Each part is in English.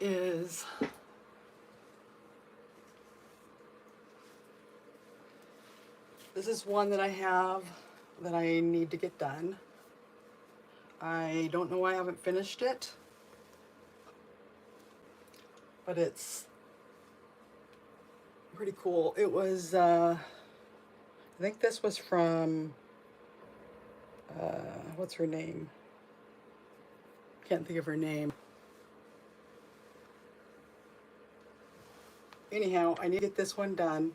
is one that I have that I need to get done. I don't know why I haven't finished it, but it's pretty cool. It was, I think this was from, what's her name? Can't think of her name. Anyhow, I need to get this one done.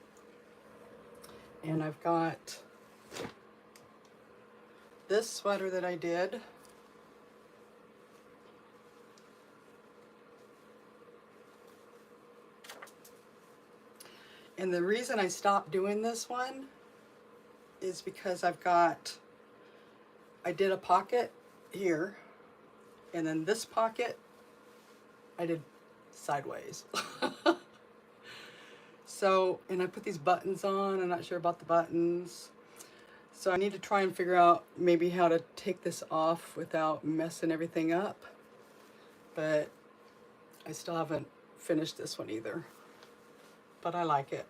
And I've got this sweater that I did. And the reason I stopped doing this one is because I did a pocket here, and then this pocket I did sideways. So, and I put these buttons on. I'm not sure about the buttons. So I need to try and figure out maybe how to take this off without messing everything up. But I still haven't finished this one either. But I like it.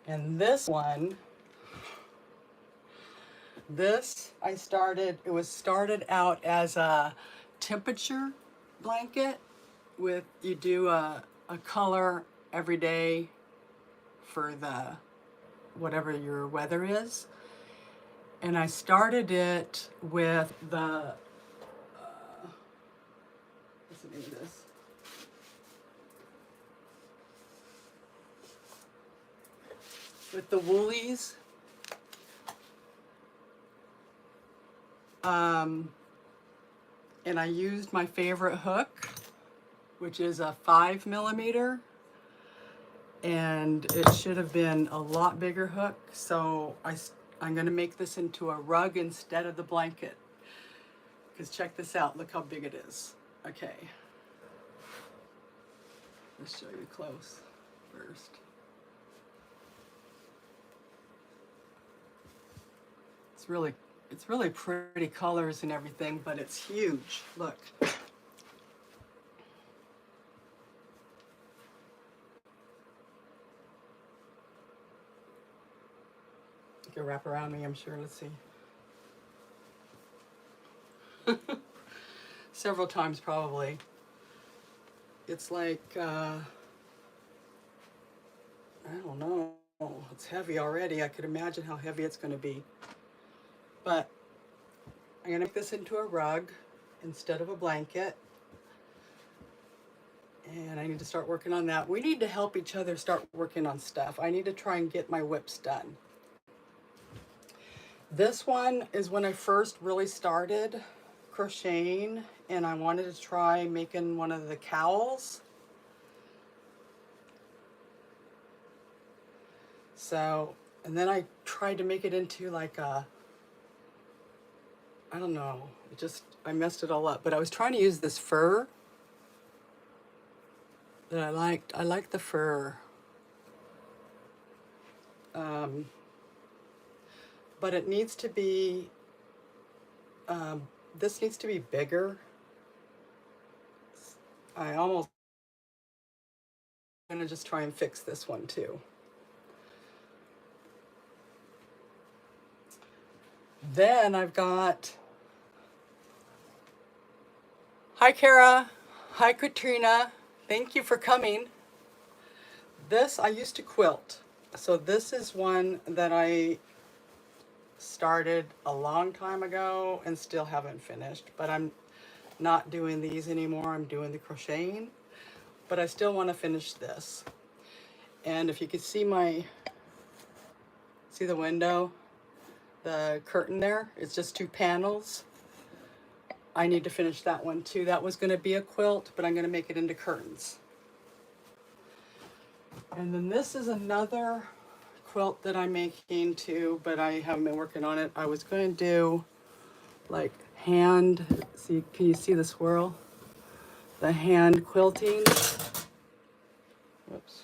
And this one, it was started out as a temperature blanket with, you do a color every day for the, whatever your weather is. And I started it with the, what's the name of this? With the woolies. And I used my favorite hook, which is a 5mm, and it should have been a lot bigger hook. So I'm gonna make this into a rug instead of the blanket. Because check this out, look how big it is. Okay. Let's show you close first. It's really pretty colors and everything, but it's huge. Look. You can wrap around me, I'm sure. Let's see. Several times probably. It's like, I don't know. It's heavy already. I could imagine how heavy it's going to be. But I'm going to make this into a rug instead of a blanket. And I need to start working on that. We need to help each other start working on stuff. I need to try and get my whips done. This one is when I first really started crocheting, and I wanted to try making one of the cowls. So, and then I tried to make it into like a, I don't know, I messed it all up. But I was trying to use this fur that I liked. I like the fur. But it needs to be, this needs to be bigger. I'm gonna just try and fix this one too. Then I've got, hi Kara, hi Katrina, thank you for coming. This, I used to quilt. So this is one that I started a long time ago and still haven't finished, but I'm not doing these anymore. I'm doing the crocheting, but I still want to finish this. And if you could see see the window, the curtain there, it's just 2 panels. I need to finish that one too. That was going to be a quilt, but I'm going to make it into curtains. And then this is another quilt that I'm making too, but I haven't been working on it. I was going to do like hand, see, can you see the swirl? The hand quilting. Whoops.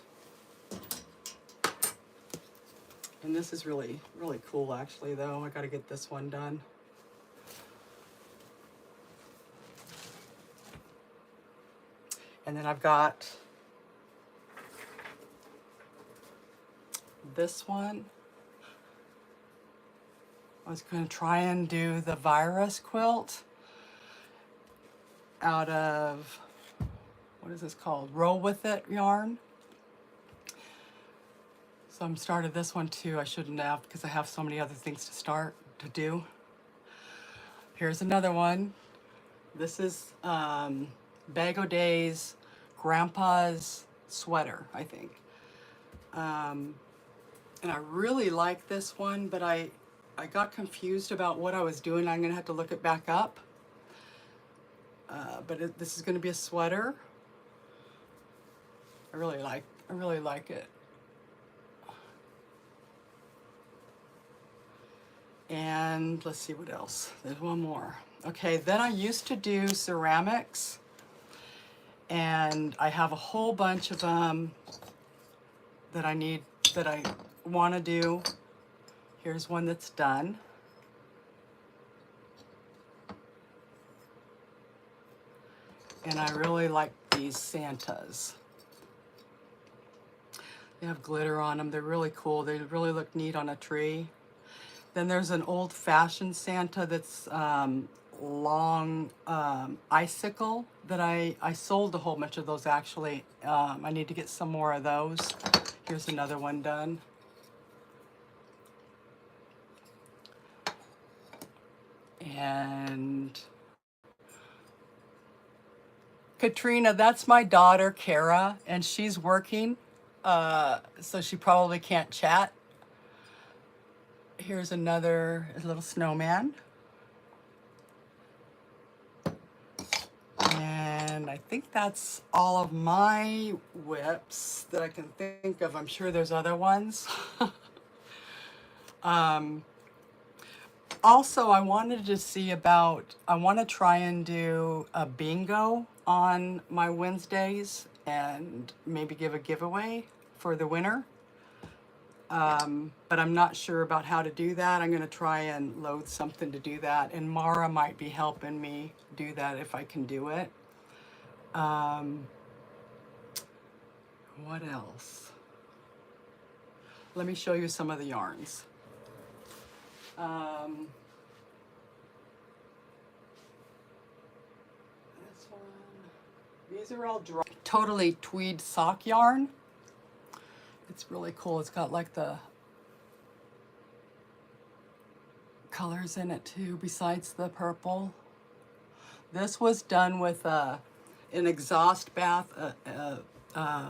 And this is really, really cool actually though. I gotta get this one done. And then I've got this one. I was going to try and do the virus quilt out of, what is this called? Roll With It yarn. So I'm started this one too. I shouldn't have because I have so many other things to do. Here's another one. This is Bag O'Day's Grandpa's sweater, I think. And I really like this one, but I got confused about what I was doing. I'm gonna have to look it back up. This is gonna be a sweater. I really like it. And let's see what else. There's one more. Okay, then I used to do ceramics, and I have a whole bunch of them that I want to do. Here's one that's done. And I really like these Santas. They have glitter on them. They're really cool. They really look neat on a tree. Then there's an old-fashioned Santa that's long icicle that I sold a whole bunch of those actually. I need to get some more of those. Here's another one done. And Katrina, that's my daughter, Kara, and she's working, so she probably can't chat. Here's another little snowman. And I think that's all of my whips that I can think of. I'm sure there's other ones. Also, I wanted to see about, I want to try and do a bingo on my Wednesdays and maybe give a giveaway for the winner. But I'm not sure about how to do that. I'm going to try and load something to do that. And Mara might be helping me do that if I can do it. What else? Let me show you some of the yarns. This one. These are all dry. Totally tweed sock yarn. It's really cool. It's got like the colors in it too, besides the purple. This was done with an exhaust bath,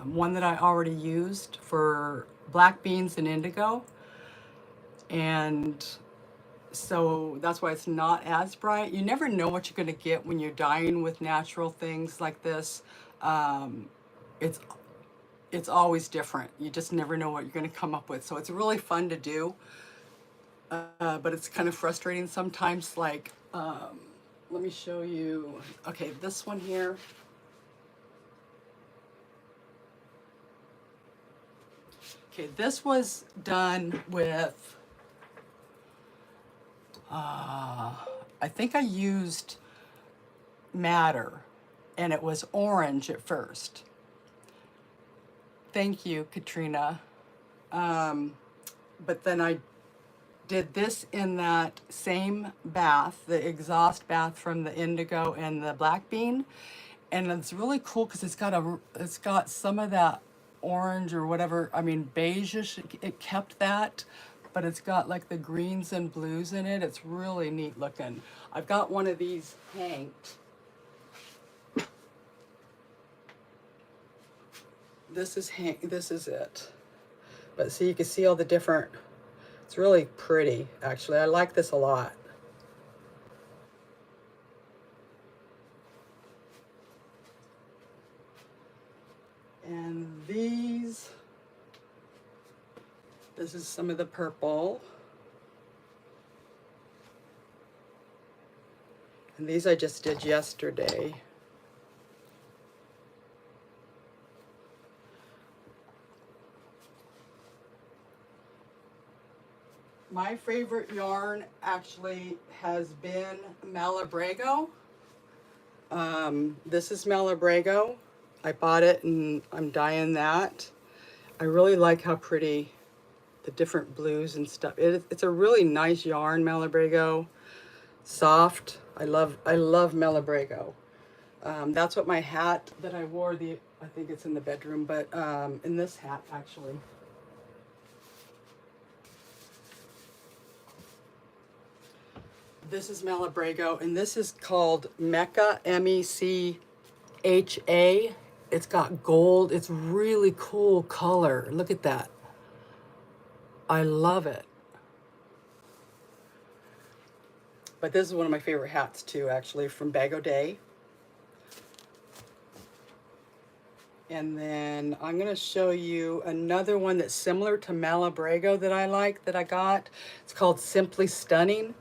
one that I already used for black beans and indigo. And so that's why it's not as bright. You never know what you're going to get when you're dyeing with natural things like this. It's always different. You just never know what you're going to come up with. So it's really fun to do, but it's kind of frustrating sometimes. Like, let me show you. Okay, this one here. Okay, this was done with, I think I used madder, and it was orange at first. Thank you, Katrina. But then I did this in that same bath, the exhaust bath from the indigo and the black bean. And it's really cool because it's got some of that orange or whatever, I mean beige-ish, it kept that, but it's got like the greens and blues in it. It's really neat looking. I've got one of these hanged. This is it. But see, you can see all the different, it's really pretty actually. I like this a lot. And this is some of the purple. And these I just did yesterday. My favorite yarn actually has been Malabrigo. This is Malabrigo. I bought it and I'm dyeing that. I really like how pretty the different blues and stuff. It's a really nice yarn, Malabrigo. Soft. I love Malabrigo. That's what my hat that I wore, I think it's in the bedroom, but in this hat actually. This is Malabrigo, and this is called Mecha, M-E-C-H-A. It's got gold. It's really cool color. Look at that. I love it. But this is one of my favorite hats too, actually, from Bag O' Day. And then I'm going to show you another one that's similar to Malabrigo that I like, that I got. It's called Simply Stunning.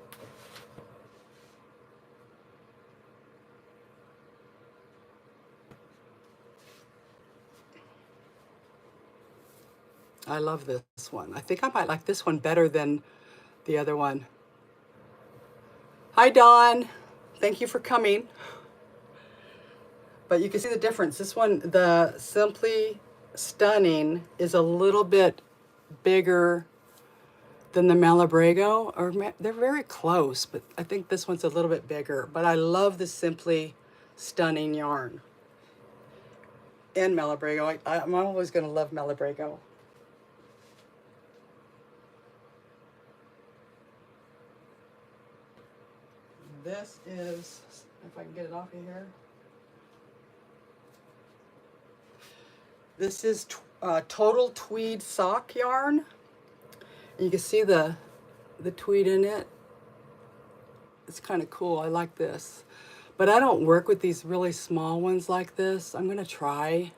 I love this one. I think I might like this one better than the other one. Hi, Dawn. Thank you for coming. But you can see the difference. This one, the Simply Stunning, is a little bit bigger than the Malabrigo. Or they're very close, but I think this one's a little bit bigger. But I love the Simply Stunning yarn. And Malabrigo. I'm always going to love Malabrigo. This is, if I can get it off of here. This is Total Tweed sock yarn. You can see the tweed in it. It's kind of cool. I like this. But I don't work with these really small ones like this. I'm going to try.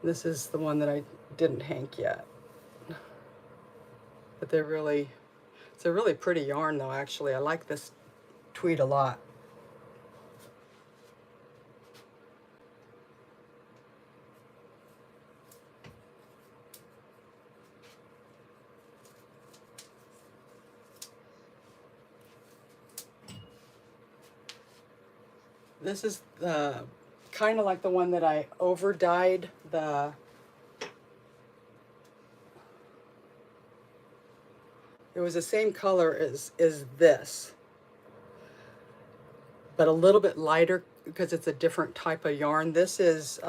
This is the one that I didn't hank yet. But it's a really pretty yarn though, actually. I like this tweed a lot. This is kind of like the one that I over dyed it was the same color as this, but a little bit lighter because it's a different type of yarn. This is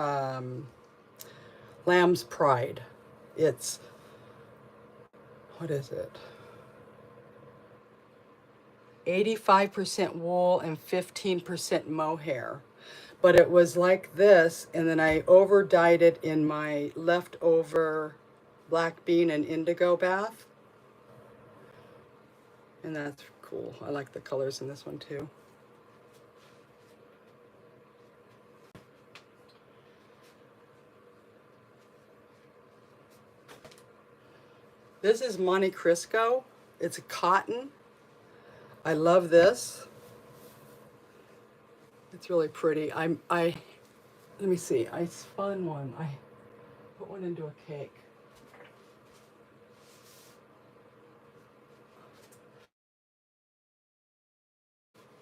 Lamb's Pride. It's, what is it? 85% wool and 15% mohair. But it was like this, and then I over dyed it in my leftover black bean and indigo bath. And that's cool. I like the colors in this one too. This is Monte Cristo. It's a cotton. I love this. It's really pretty. Let me see. I spun one. I put one into a cake.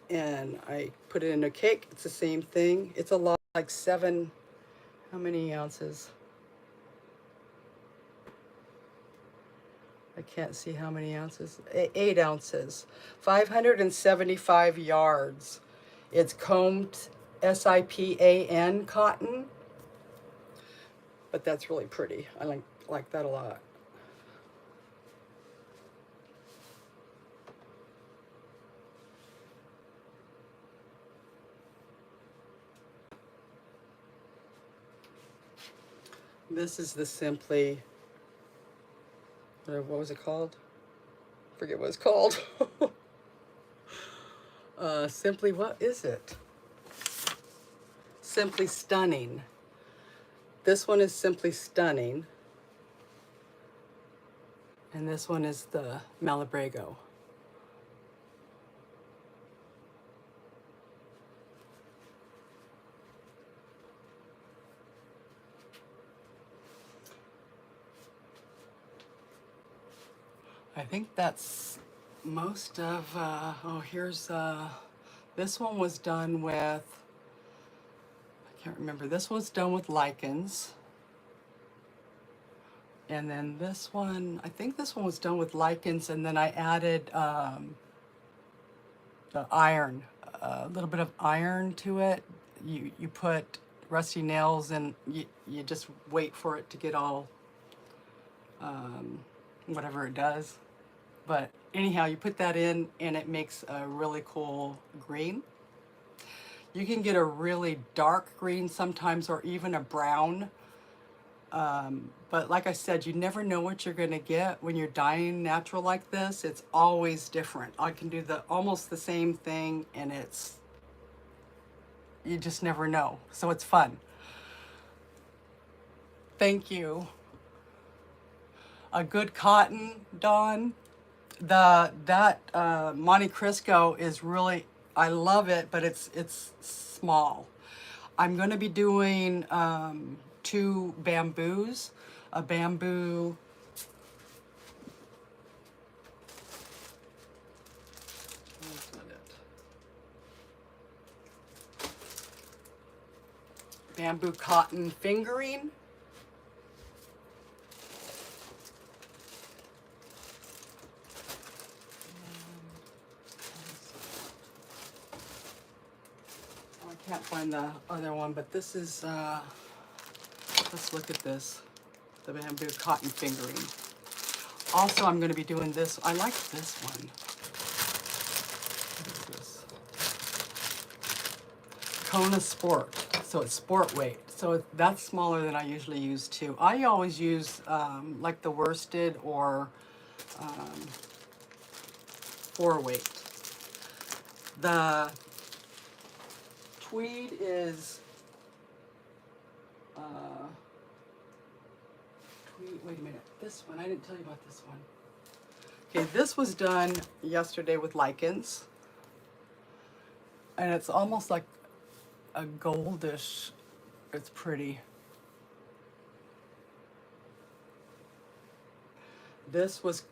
And I put it in a cake. It's the same thing. It's a lot, like 7, how many ounces? I can't see how many ounces. 8 ounces. 575 yards. It's combed SIPAN cotton. But that's really pretty. I like that a lot. This is the Simply, what was it called? Forget what it's called. Simply, what is it? Simply Stunning. This one is Simply Stunning. And this one is the Malabrigo. I think that's most of, oh, here's, this one was done with, I can't remember, this was done with lichens. And then this one, I think this one was done with lichens, and then I added the iron, a little bit of iron to it. You put rusty nails and you just wait for it to get all, whatever it does. But anyhow, you put that in and it makes a really cool green. You can get a really dark green sometimes, or even a brown. But like I said, you never know what you're gonna get when you're dyeing natural like this. It's always different. I can do almost the same thing, and you just never know. So it's fun. Thank you. A good cotton, Dawn. That Monte Cristo is really, I love it, but it's small. I'm going to be doing 2 bamboos, a bamboo. That's not it. Bamboo cotton fingering. I can't find the other one, but this is, let's look at this, the bamboo cotton fingering. Also, I'm going to be doing this. I like this one. What is this? Kona Sport. So it's sport weight. So that's smaller than I usually use too. I always use like the worsted or 4 weight. The tweed is wait a minute, this one, I didn't tell you about this one. Okay, this was done yesterday with lichens, and it's almost like a goldish, it's pretty. This was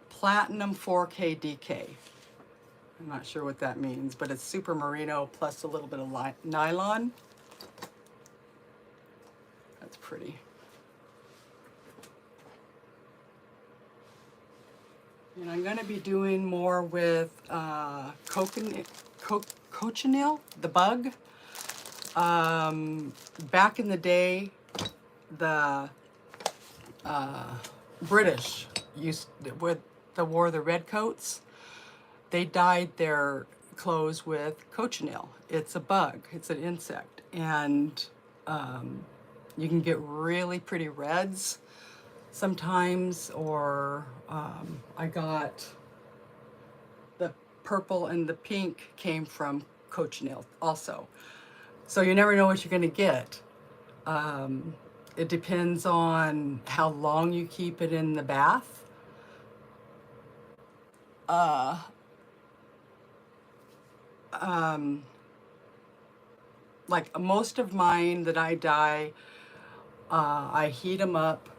Platinum 4K DK. I'm not sure what that means, but it's super merino plus a little bit of nylon. That's pretty. And I'm going to be doing more with cochineal, the bug. Back in the day, the British wore the red coats. They dyed their clothes with cochineal. It's a bug, it's an insect, and you can get really pretty reds sometimes, or I got the purple and the pink came from cochineal also. So you never know what you're gonna get. It depends on how long you keep it in the bath. Like most of mine that I dye, I heat them up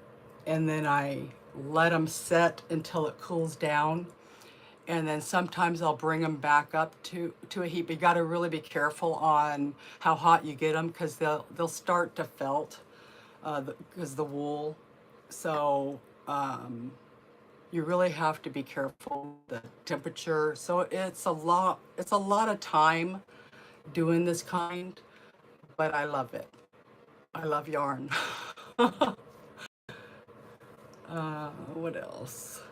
and then I let them set until it cools down. And then sometimes I'll bring them back up to a heat. But you got to really be careful on how hot you get them, because they'll start to felt because the wool. So you really have to be careful the temperature. So it's a lot of time doing this kind, but I love it. I love yarn. What else?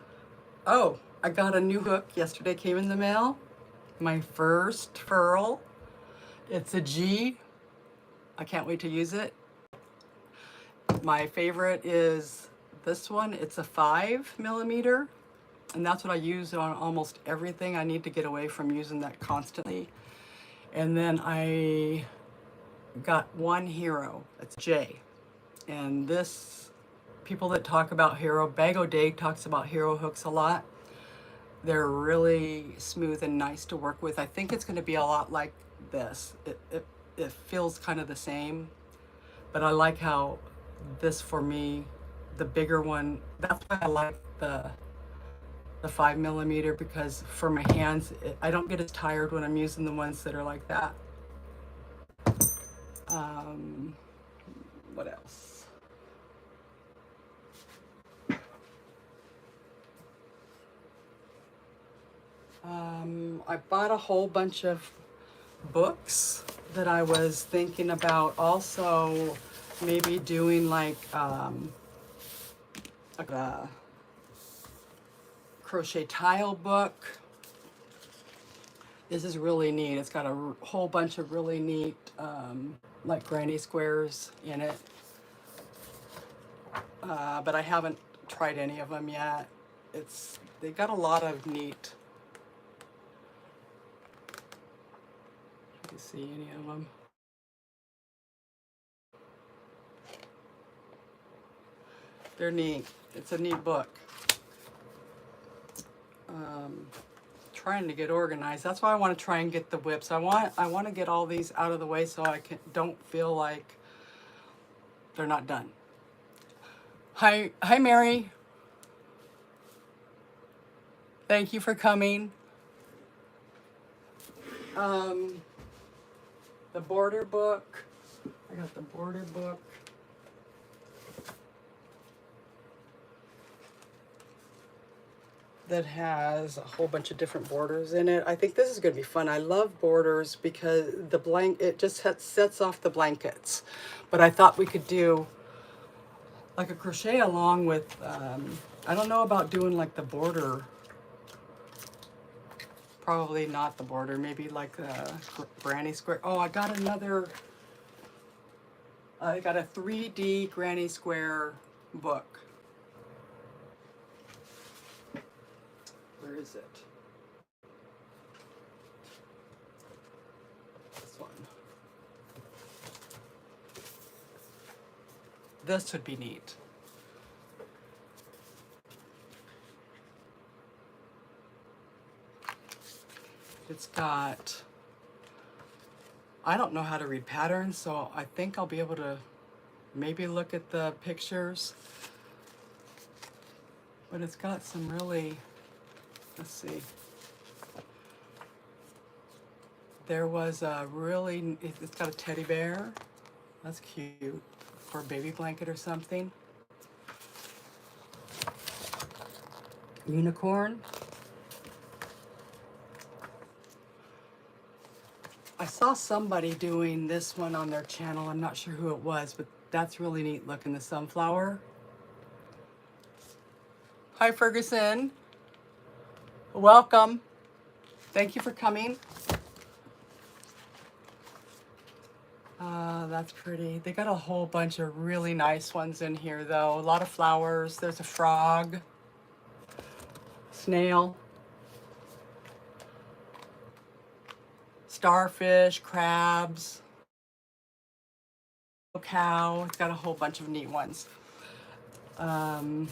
Oh, I got a new hook yesterday, came in the mail. My first furl. It's a G. I can't wait to use it. My favorite is this one. It's a 5mm, and that's what I use on almost everything. I need to get away from using that constantly. And then I got one Hero. It's J. And this, people that talk about Hero, Bag O'Day talks about Hero hooks a lot. They're really smooth and nice to work with. I think it's going to be a lot like this. It feels kind of the same, but I like how this for me the bigger one. That's why I like the 5mm, because for my hands, I don't get as tired when I'm using the ones that are like that. Um, what else? I bought a whole bunch of books that I was thinking about also maybe doing like a crochet tile book. This is really neat. It's got a whole bunch of really neat like granny squares in it. But I haven't tried any of them yet. They got a lot of neat. You can see any of them. They're neat. It's a neat book. Trying to get organized. That's why I want to try and get the whips. I want to get all these out of the way so I don't feel like they're not done. Hi Mary. Thank you for coming. The border book. I got the border book. That has a whole bunch of different borders in it. I think this is going to be fun. I love borders because it just sets off the blankets. But I thought we could do like a crochet along with, I don't know about doing like the border. Probably not the border, maybe like a granny square. Oh, I got I got a 3D granny square book. Where is it? This one. This would be neat. It's got, I don't know how to read patterns, so I think I'll be able to maybe look at the pictures. But it's got some really, let's see. There was a really, it's got a teddy bear. That's cute for a baby blanket or something. Unicorn. I saw somebody doing this one on their channel. I'm not sure who it was, but that's really neat looking, the sunflower. Hi, Ferguson. Welcome. Thank you for coming. That's pretty. They got a whole bunch of really nice ones in here, though. A lot of flowers. There's a frog, snail, starfish, crabs, cow. It's got a whole bunch of neat ones. I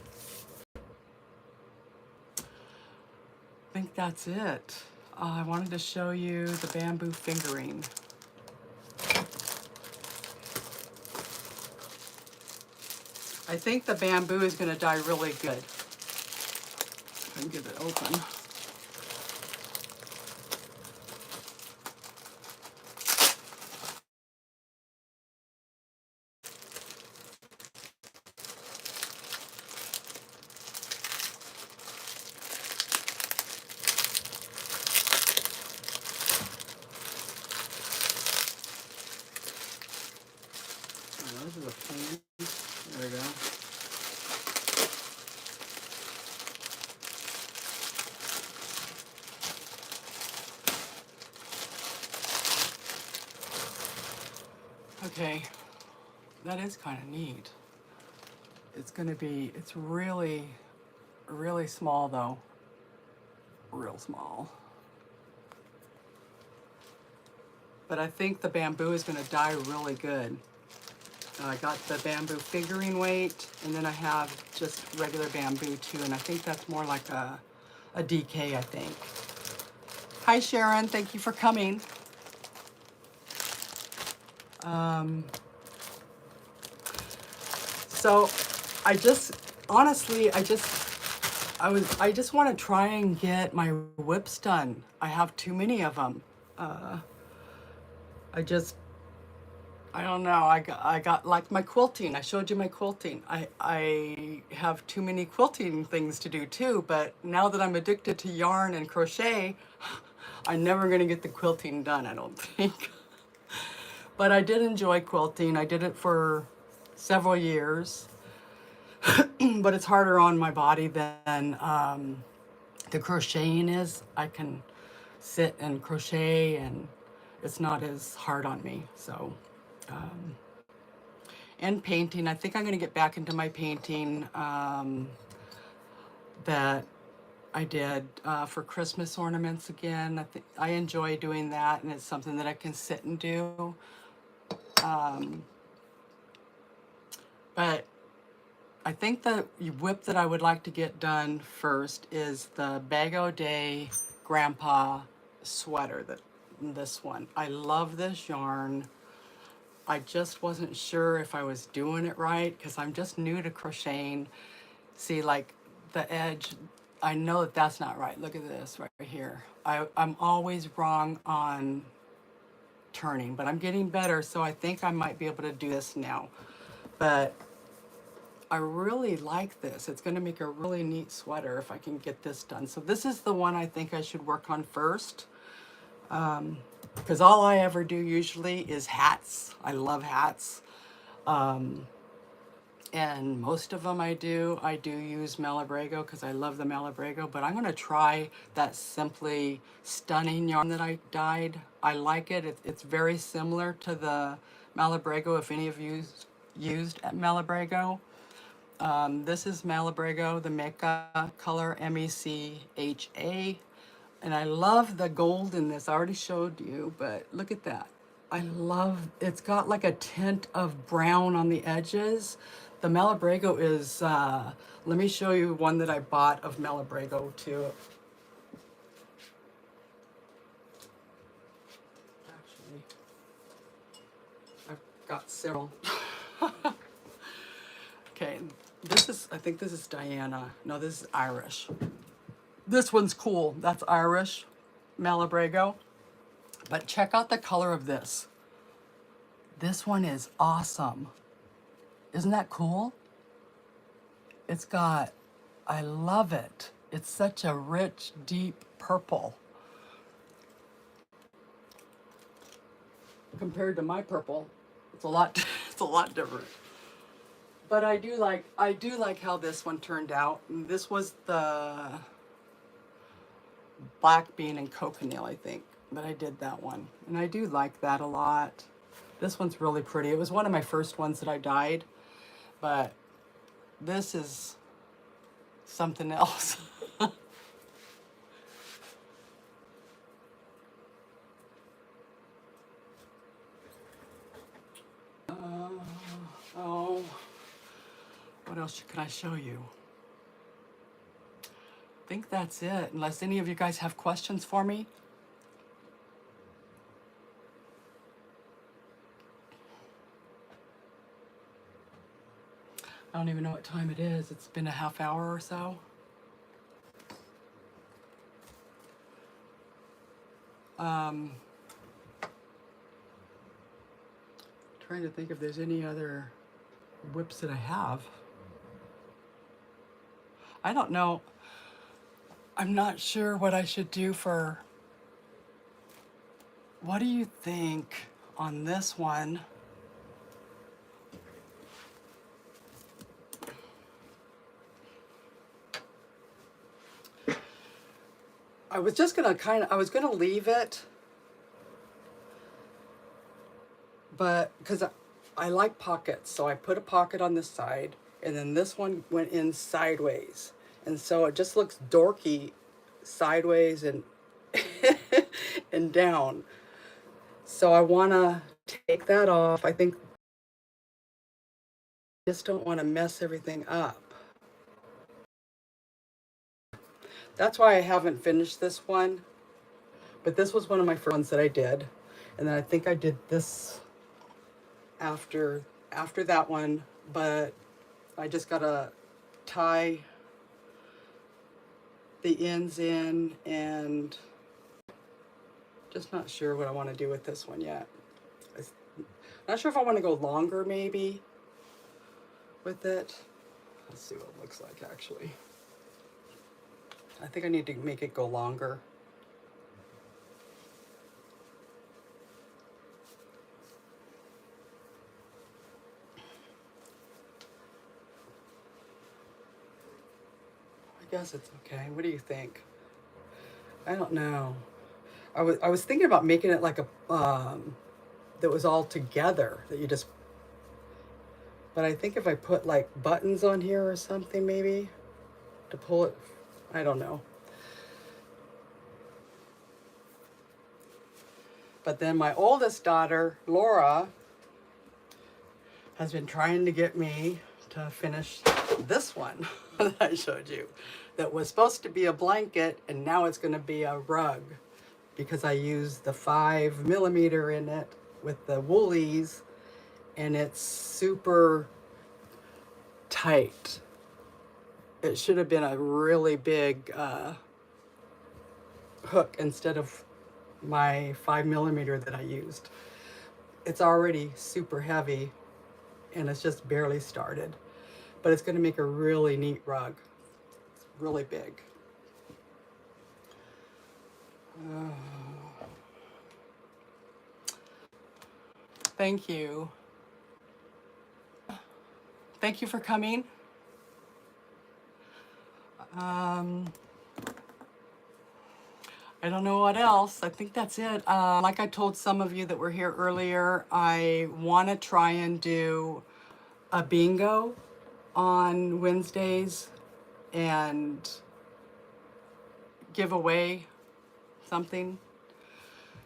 think that's it. I wanted to show you the bamboo fingering. I think the bamboo is going to dye really good. I can get it open. Oh, this is a pain. There we go. Okay, that is kind of neat. It's really, really small though. Real small. But I think the bamboo is going to dye really good. I got the bamboo figuring weight, and then I have just regular bamboo too, and I think that's more like a DK, I think. Hi Sharon, thank you for coming. So I just, honestly, I just want to try and get my whips done. I have too many of them. I just, I don't know. I got like my quilting. I showed you my quilting. I have too many quilting things to do too, but now that I'm addicted to yarn and crochet, I'm never going to get the quilting done, I don't think. But I did enjoy quilting. I did it for several years, but it's harder on my body than the crocheting is. I can sit and crochet and it's not as hard on me. So, and painting, I think I'm going to get back into my painting that I did for Christmas ornaments again. I think I enjoy doing that, and it's something that I can sit and do. But I think the whip that I would like to get done first is the Bag O' Day Grandpa sweater. This one. I love this yarn. I just wasn't sure if I was doing it right because I'm just new to crocheting. See, like the edge, I know that that's not right. Look at this right here. I'm always wrong on turning, but I'm getting better, so I think I might be able to do this now. But I really like this. It's going to make a really neat sweater if I can get this done. So this is the one I think I should work on first. Because all I ever do usually is hats. I love hats. And most of them I do use Malabrigo because I love the Malabrigo, but I'm going to try that Simply Stunning yarn that I dyed. I like it. It's very similar to the Malabrigo if any of you used at Malabrigo. This is Malabrigo, the Mecha color, M-E-C-H-A. And I love the gold in this. I already showed you, but look at that. I love, it's got like a tint of brown on the edges. The Malabrigo is, let me show you one that I bought of Malabrigo too. Actually, I've got several. Okay, this is, I think this is Diana. No, this is Irish. This one's cool. That's Irish Malabrigo. But check out the color of this. This one is awesome. Isn't that cool? It's got, I love it. It's such a rich, deep purple. Compared to my purple, it's a lot, it's a lot different. But I do like how this one turned out. This was the black bean and cochineal, I think, but I did that one. And I do like that a lot. This one's really pretty. It was one of my first ones that I dyed, but this is something else. Oh, what else can I show you? I think that's it, unless any of you guys have questions for me. I don't even know what time it is. It's been a half hour or so. Trying to think if there's any other whips that I have. I don't know. I'm not sure what I should do for. What do you think on this one? I was just gonna I was gonna leave it, but because I like pockets, so I put a pocket on this side, and then this one went in sideways, and so it just looks dorky sideways and and down. So I want to take that off. I think I just don't want to mess everything up. That's why I haven't finished this one. But this was one of my first ones that I did. And then I think I did this after that one. But I just gotta tie the ends in, and just not sure what I want to do with this one yet. I'm not sure if I want to go longer maybe with it. Let's see what it looks like actually. I think I need to make it go longer. I guess it's okay. What do you think? I don't know. I was thinking about making it like a that was all together, that you just, but I think if I put like buttons on here or something maybe to pull it, I don't know. But then my oldest daughter, Laura, has been trying to get me to finish this one that I showed you, that was supposed to be a blanket and now it's going to be a rug, because I used the 5mm in it with the woolies, and it's super tight. It should have been a really big hook instead of my 5mm that I used. It's already super heavy and it's just barely started, but it's going to make a really neat rug. It's really big. Thank you. Thank you for coming. I don't know what else. I think that's it. Like I told some of you that were here earlier, I want to try and do a bingo on Wednesdays and give away something.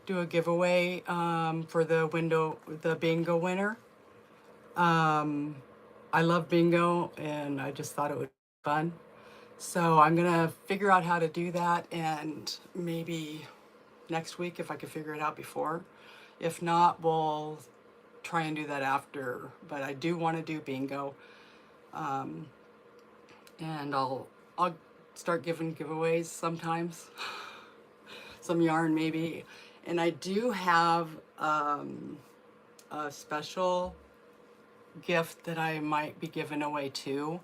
Do a giveaway for the bingo winner. I love bingo and I just thought it would be fun. So I'm gonna figure out how to do that, and maybe next week if I could figure it out before. If not, we'll try and do that after. But I do want to do bingo, and I'll start giving giveaways sometimes, some yarn maybe. And I do have a special gift that I might be giving away too.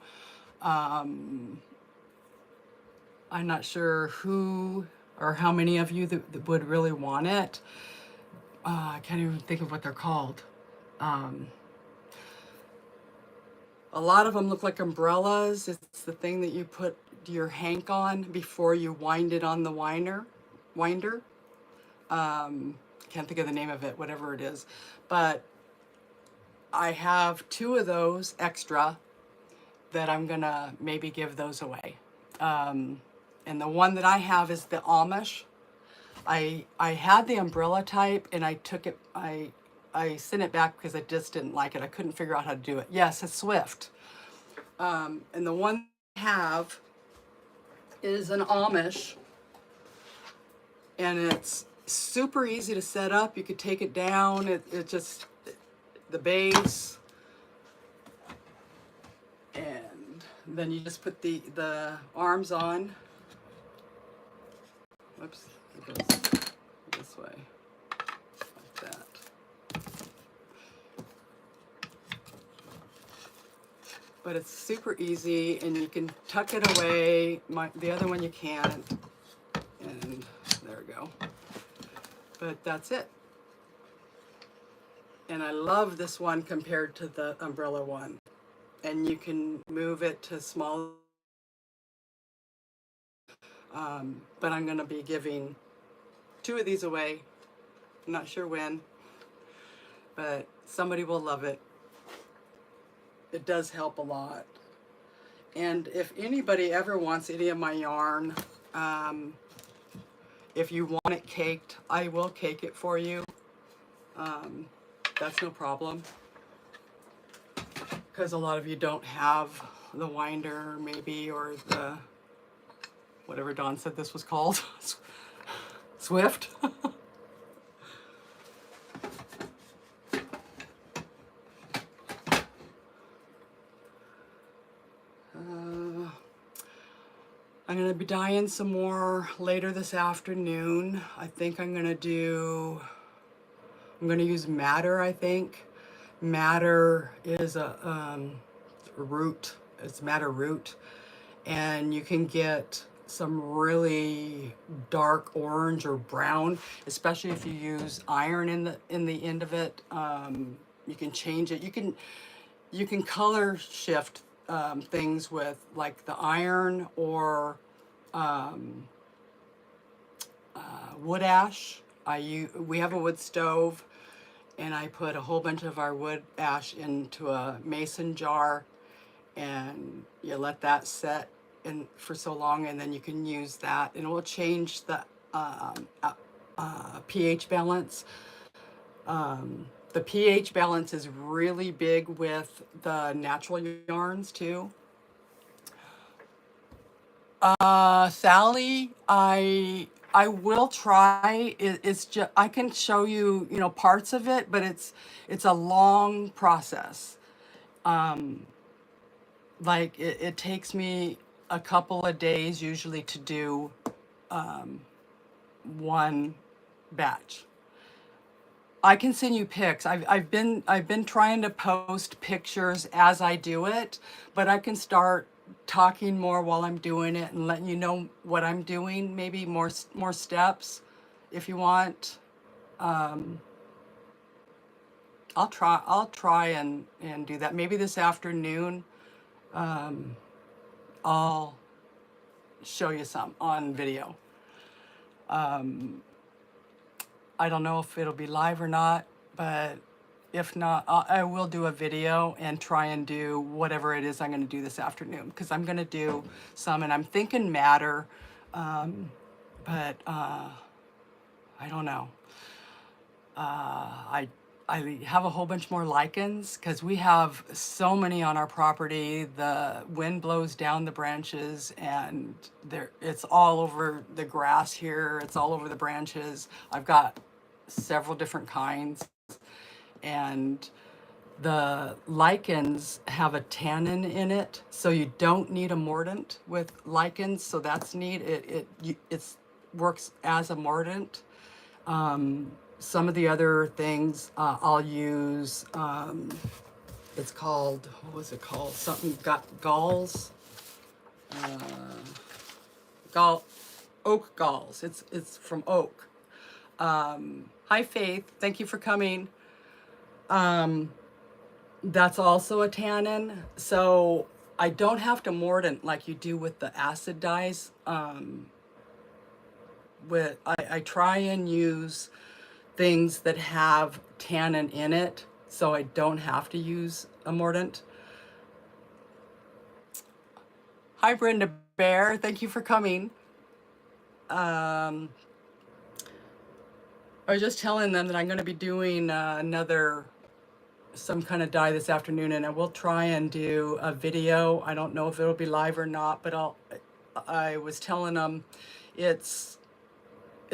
I'm not sure who or how many of you that would really want it. I can't even think of what they're called. A lot of them look like umbrellas. It's the thing that you put your hank on before you wind it on the winder. Can't think of the name of it, whatever it is. But I have 2 of those extra that I'm gonna maybe give those away. And the one that I have is the Amish. I had the umbrella type and I took it, I sent it back because I just didn't like it. I couldn't figure out how to do it. Yes, it's Swift. And the one I have is an Amish, and it's super easy to set up. You could take it down. It just, the base, and then you just put the arms on. Oops, it goes this way, like that. But it's super easy, and you can tuck it away. The other one you can't, and there we go. But that's it. And I love this one compared to the umbrella one. And you can move it to small. But I'm going to be giving 2 of these away. I'm not sure when, but somebody will love it. It does help a lot. And if anybody ever wants any of my yarn, if you want it caked, I will cake it for you. That's no problem. Because a lot of you don't have the winder maybe, or the, whatever Dawn said this was called, Swift. be dyeing some more later this afternoon. I think I'm gonna use madder, I think. Madder is a root, it's madder root. And you can get some really dark orange or brown, especially if you use iron in the end of it. You can change it. You can color shift things with like the iron or wood ash. We have a wood stove, and I put a whole bunch of our wood ash into a mason jar, and you let that set in for so long, and then you can use that, and it will change the pH balance. The pH balance is really big with the natural yarns too. Sally, I will try. It's just I can show you, you know, parts of it, but it's a long process. Like it takes me a couple of days usually to do one batch. I can send you pics. I've been trying to post pictures as I do it, but I can start talking more while I'm doing it and letting you know what I'm doing. Maybe more steps, if you want. I'll try and do that. Maybe this afternoon. I'll show you some on video. I don't know if it'll be live or not, but if not, I will do a video and try and do whatever it is I'm going to do this afternoon, because I'm going to do some, and I'm thinking madder, but I don't know. I have a whole bunch more lichens because we have so many on our property. The wind blows down the branches, and it's all over the grass here. It's all over the branches. I've got several different kinds, and the lichens have a tannin in it, so you don't need a mordant with lichens. So that's neat. It works as a mordant. Some of the other things I'll use, it's called, what was it called? Something got galls, oak galls. It's from oak. Hi Faith, thank you for coming. That's also a tannin. So I don't have to mordant like you do with the acid dyes. I try and use things that have tannin in it, so I don't have to use a mordant. Hi Brenda Bear, thank you for coming. I was just telling them that I'm going to be doing some kind of dye this afternoon, and I will try and do a video. I don't know if it'll be live or not, but I was telling them it's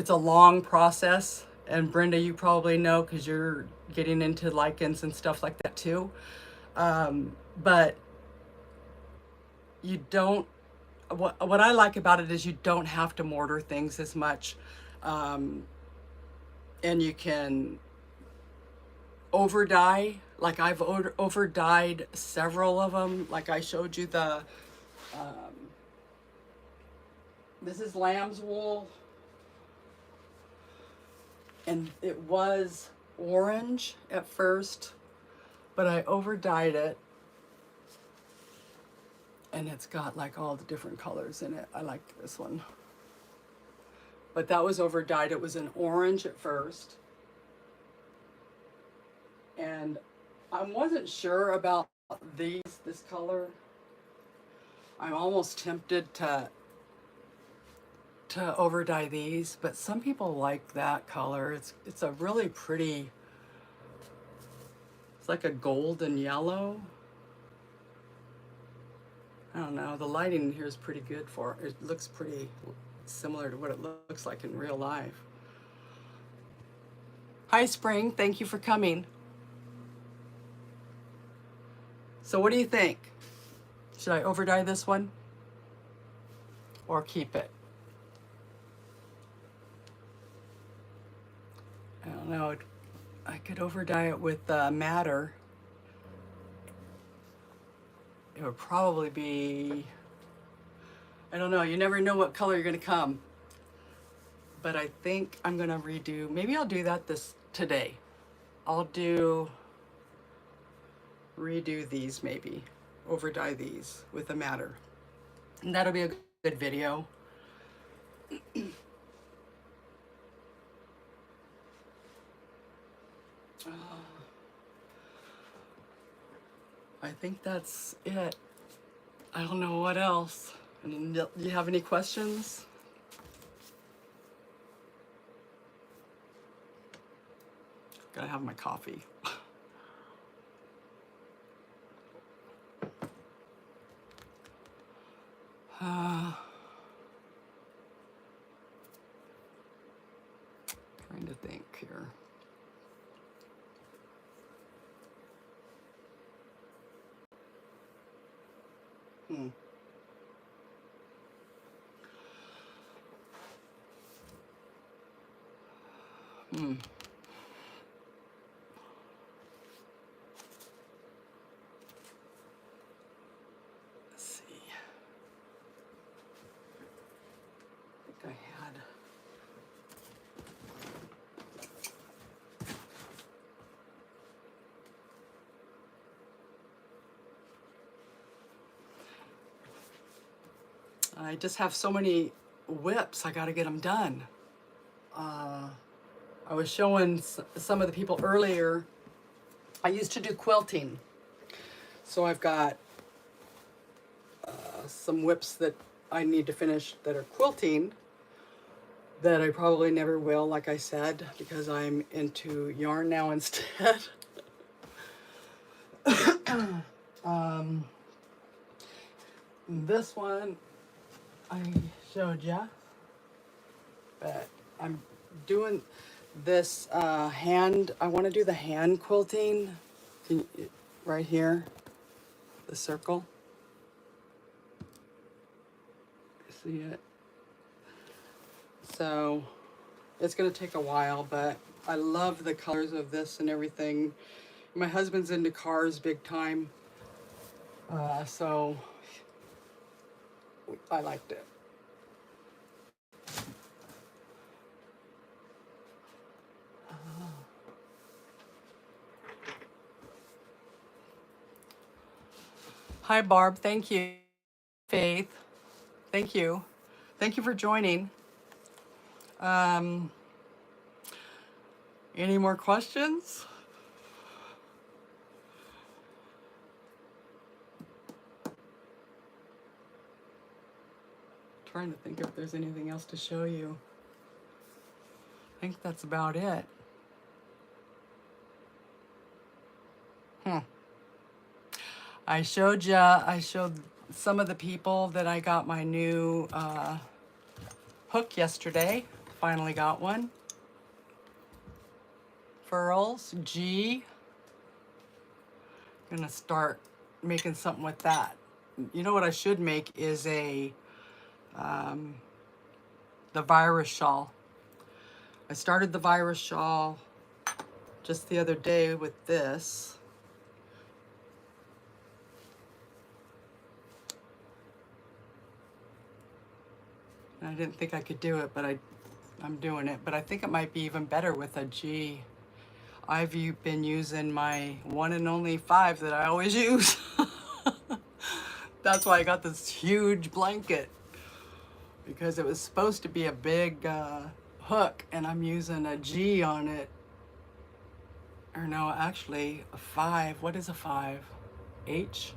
a long process. And Brenda, you probably know because you're getting into lichens and stuff like that too. But you don't, what I like about it is you don't have to mortar things as much. And you can over dye. Like I've over dyed several of them. Like I showed you this is lamb's wool. And it was orange at first, but I over dyed it, and it's got like all the different colors in it. I like this one, but that was over dyed. It was an orange at first, and I wasn't sure about this color. I'm almost tempted to over dye these, but some people like that color. It's a really pretty, it's like a golden yellow. I don't know, the lighting in here is pretty good for it. It looks pretty similar to what it looks like in real life. Hi Spring, thank you for coming. So what do you think? Should I over dye this one? or keep it. I don't know. I could over dye it with madder. It would probably be, I don't know. You never know what color you're going to come. But I think I'm going to redo, maybe I'll do that today. I'll redo these maybe, over dye these with a madder. And that'll be a good video. I think that's it. I don't know what else. And do you have any questions? Gotta have my coffee. Trying to think here. Hmm. Let's see. I think I had. I just have so many whips. I got to get them done. I was showing some of the people earlier. I used to do quilting. So I've got some whips that I need to finish that are quilting that I probably never will, like I said, because I'm into yarn now instead. This one I showed ya, but I'm doing this hand. I want to do the hand quilting. Right here, the circle. See it? So it's going to take a while, but I love the colors of this and everything. My husband's into cars big time, so I liked it. Hi, Barb. Thank you. Faith. Thank you. Thank you for joining. Any more questions? Trying to think if there's anything else to show you. I think that's about it. I showed some of the people that I got my new hook yesterday. Finally got one. Furls, G. Gonna start making something with that. You know what I should make is the virus shawl. I started the virus shawl just the other day with this. I didn't think I could do it, but I'm doing it. But I think it might be even better with a G. I've been using my one and only 5 that I always use. That's why I got this huge blanket, because it was supposed to be a big hook, and I'm using a G on it. Or no, actually a 5. What is a 5? H?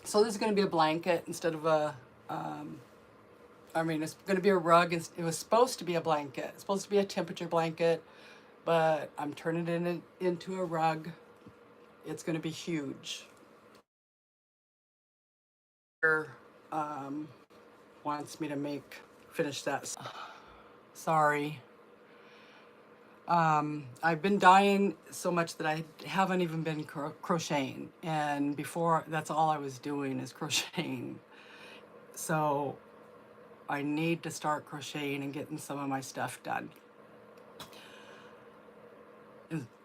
So this is going to be a blanket instead of a, I mean, it's going to be a rug. It was supposed to be a blanket. It's supposed to be a temperature blanket, but I'm turning it into a rug. It's going to be huge. Wants me to finish that. Sorry. I've been dyeing so much that I haven't even been crocheting. And before, that's all I was doing is crocheting. So I need to start crocheting and getting some of my stuff done.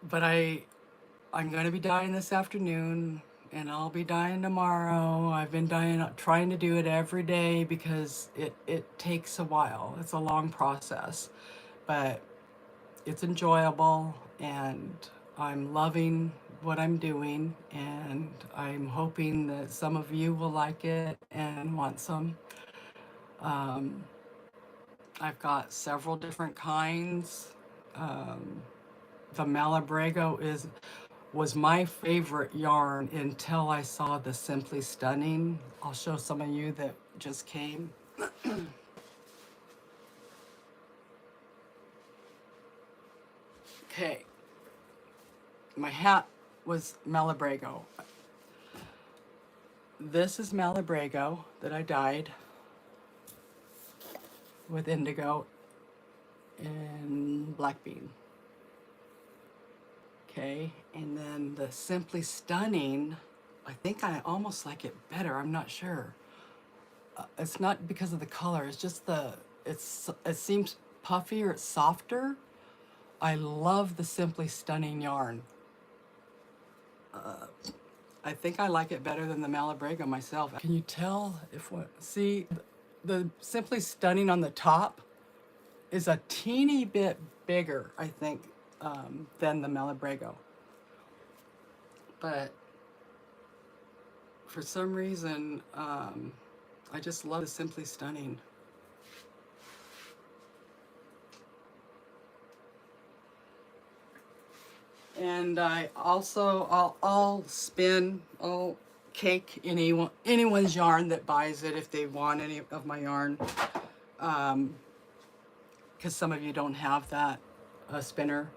But I'm going to be dyeing this afternoon, and I'll be dyeing tomorrow. I've been dyeing, trying to do it every day because it takes a while. It's a long process, but it's enjoyable, and I'm loving what I'm doing, and I'm hoping that some of you will like it and want some. Um, I've got several different kinds. Um, the Malabrigo was my favorite yarn until I saw the Simply Stunning. I'll show some of you that just came. Okay, my hat was Malabrigo. This is Malabrigo that I dyed with indigo and black bean. Okay, and then the Simply Stunning, I think I almost like it better. I'm not sure. It's not because of the color. It's just it seems puffier. It's softer. I love the Simply Stunning yarn. I think I like it better than the Malabrigo myself. Can you tell if what? See, the Simply Stunning on the top is a teeny bit bigger, I think, than the Malabrigo. But for some reason, I just love the Simply Stunning. And I also, I'll spin, I'll cake anyone's yarn that buys it if they want any of my yarn. Because some of you don't have that spinner.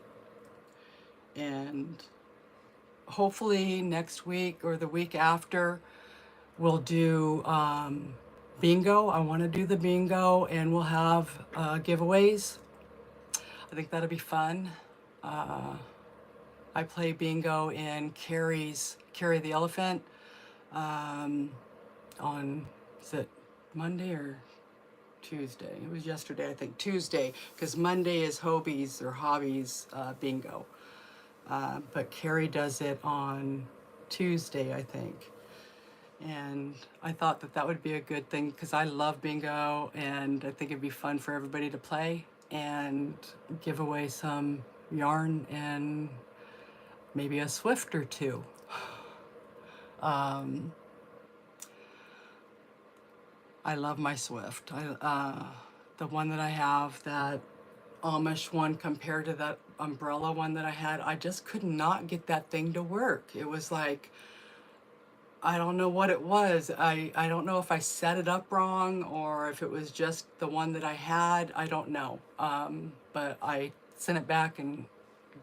And hopefully next week or the week after, we'll do bingo. I want to do the bingo, and we'll have giveaways. I think that'll be fun. I play bingo in Carry the Elephant on, is it Monday or Tuesday? It was yesterday, I think, Tuesday, because Monday is Hobbies bingo. But Carrie does it on Tuesday, I think. And I thought that that would be a good thing because I love bingo, and I think it'd be fun for everybody to play and give away some yarn and maybe a Swift or two. I love my Swift. The one that I have, that Amish one compared to that umbrella one that I had, I just could not get that thing to work. It was like, I don't know what it was. I don't know if I set it up wrong or if it was just the one that I had. I don't know. But I sent it back and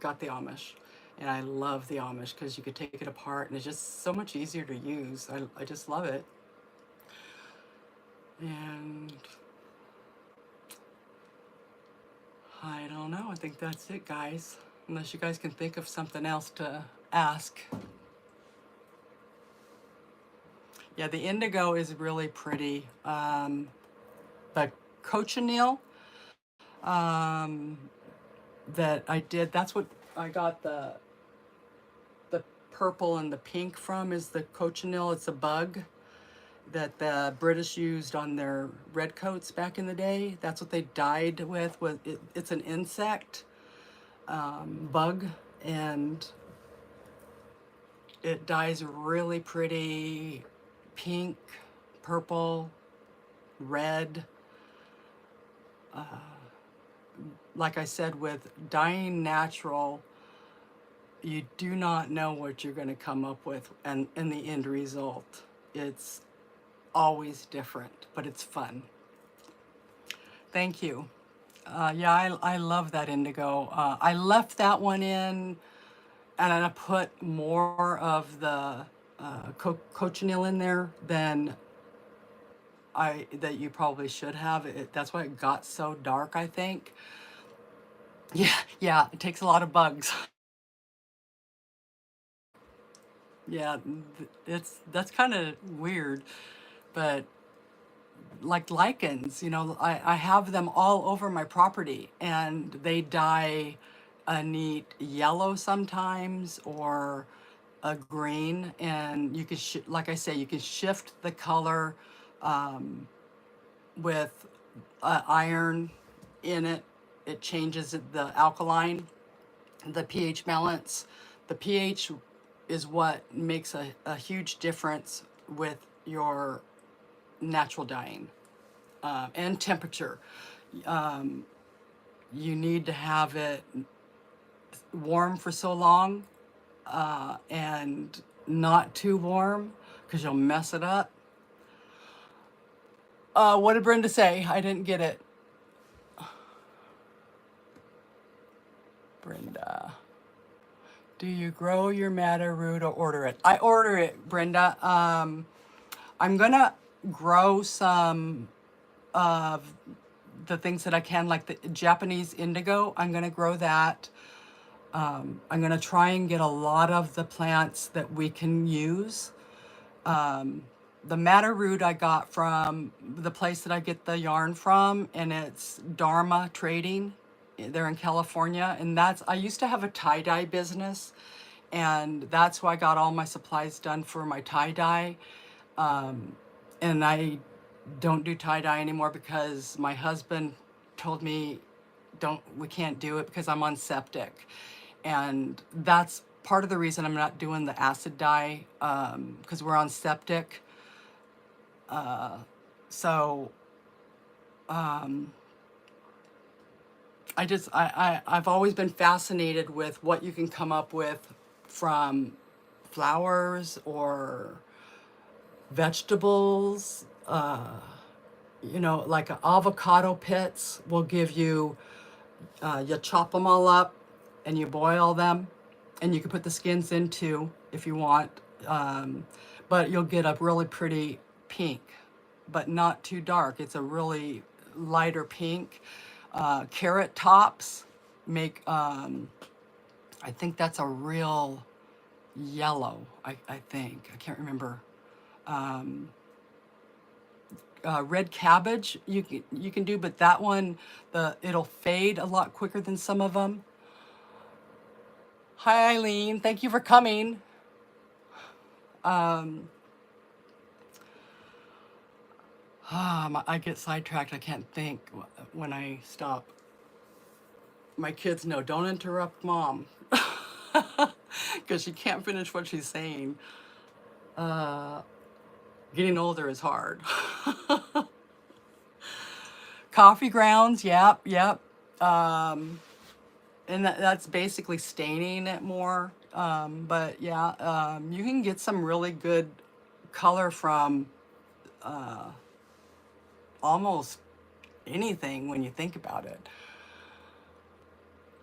got the Amish. And I love the Amish because you could take it apart and it's just so much easier to use. I just love it. And I don't know. I think that's it, guys. Unless you guys can think of something else to ask. Yeah, the indigo is really pretty. The cochineal that I did, that's what I got the purple and the pink from, is the cochineal. It's a bug that the British used on their red coats back in the day. That's what they dyed with. It's an insect bug, and it dyes really pretty pink, purple, red. Like I said, with dyeing natural, you do not know what you're going to come up with and in the end result. It's always different, but it's fun. Thank you. Yeah, I love that indigo. I left that one in, and I put more of the cochineal in there than that you probably should have. That's why it got so dark, I think. Yeah, yeah, it takes a lot of bugs. Yeah, that's kind of weird, but like lichens, I have them all over my property and they dye a neat yellow sometimes or a green, and you can like I say, you can shift the color with iron in it. It changes the alkaline, the pH balance. The pH is what makes a huge difference with your natural dyeing, and temperature. You need to have it warm for so long, and not too warm because you'll mess it up. What did Brenda say? I didn't get it. Brenda, do you grow your madder root or order it? I order it, Brenda. I'm gonna grow some of the things that I can, like the Japanese indigo. I'm gonna grow that. I'm gonna try and get a lot of the plants that we can use. The madder root I got from the place that I get the yarn from, and it's Dharma Trading. They're in California, and I used to have a tie-dye business, and that's why I got all my supplies done for my tie-dye. And I don't do tie-dye anymore because my husband told me we can't do it because I'm on septic. And that's part of the reason I'm not doing the acid dye, because we're on septic. So I've always been fascinated with what you can come up with from flowers or vegetables. Like avocado pits will give you, you chop them all up and you boil them, and you can put the skins in too if you want. But you'll get a really pretty pink, but not too dark. It's a really lighter pink. Carrot tops make, I think that's a real yellow. I think. I can't remember. Red cabbage you can do, but that one, it'll fade a lot quicker than some of them. Hi Eileen, thank you for coming. I get sidetracked. I can't think when I stop. My kids know, don't interrupt mom, because she can't finish what she's saying. Getting older is hard. Coffee grounds, yep, yep. And that's basically staining it more. But yeah, you can get some really good color from almost anything when you think about it.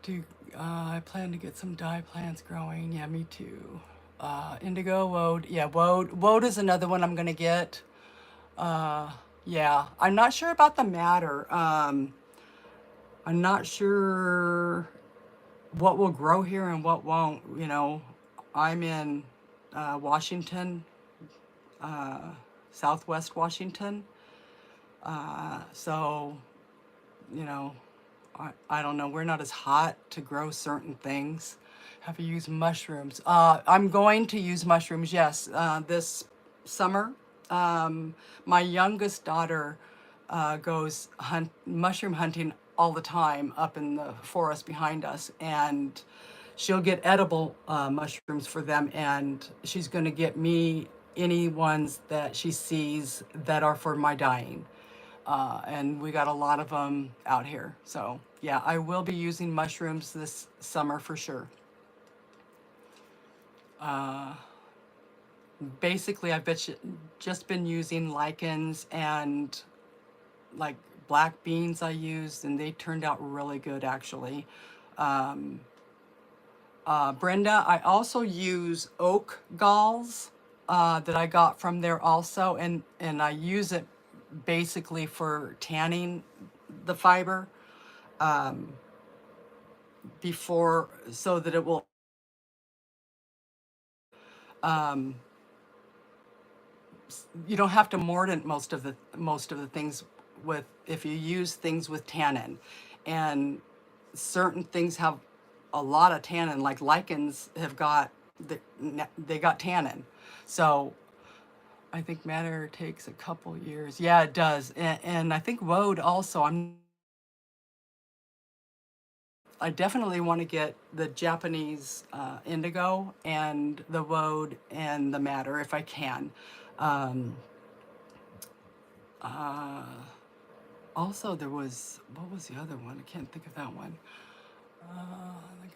Do I plan to get some dye plants growing? Yeah, me too. Indigo, woad. Yeah, woad. Woad is another one I'm gonna get. Yeah, I'm not sure about the madder. I'm not sure what will grow here and what won't. I'm in Washington, Southwest Washington. So, you know, I don't know. We're not as hot to grow certain things. Have you used mushrooms? I'm going to use mushrooms, yes, this summer. My youngest daughter goes mushroom hunting all the time up in the forest behind us, and she'll get edible mushrooms for them, and she's going to get me any ones that she sees that are for my dyeing. And we got a lot of them out here. So yeah, I will be using mushrooms this summer for sure. Basically, just been using lichens and like black beans I used, and they turned out really good actually. Brenda, I also use oak galls that I got from there also, and I use it basically for tanning the fiber. before, so that it will, um, you don't have to mordant most of the things with, if you use things with tannin. And certain things have a lot of tannin, like lichens have got they got tannin. So I think madder takes a couple years. Yeah, it does. And I think woad also. I definitely want to get the Japanese indigo and the woad and the madder if I can. Um, uh, Also, there was, what was the other one? I can't think of that one. Like,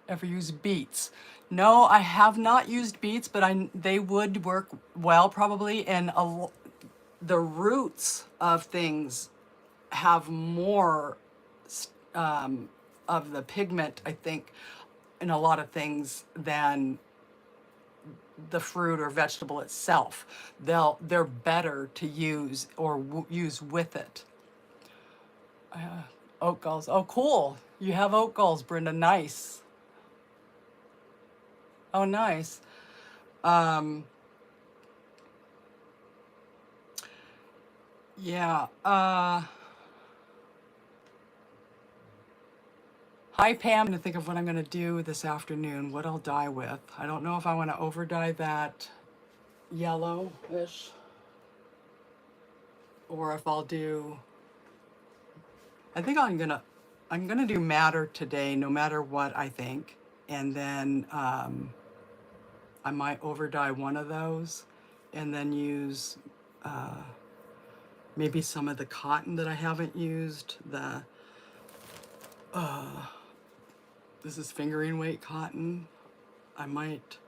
ever used beets? No, I have not used beets, but they would work well probably. And the roots of things have more of the pigment, I think, in a lot of things than the fruit or vegetable itself. They're better to use or use with it. Oat galls. Oh, cool. You have oat galls, Brenda. Nice. Oh, nice. Um, yeah. Hi, Pam. To think of what I'm going to do this afternoon, what I'll dye with. I don't know if I want to over dye that yellowish or if I'll do, I think I'm gonna do madder today, no matter what I think. And then I might over dye one of those and then use maybe some of the cotton that I haven't used. This is fingering weight cotton. I might,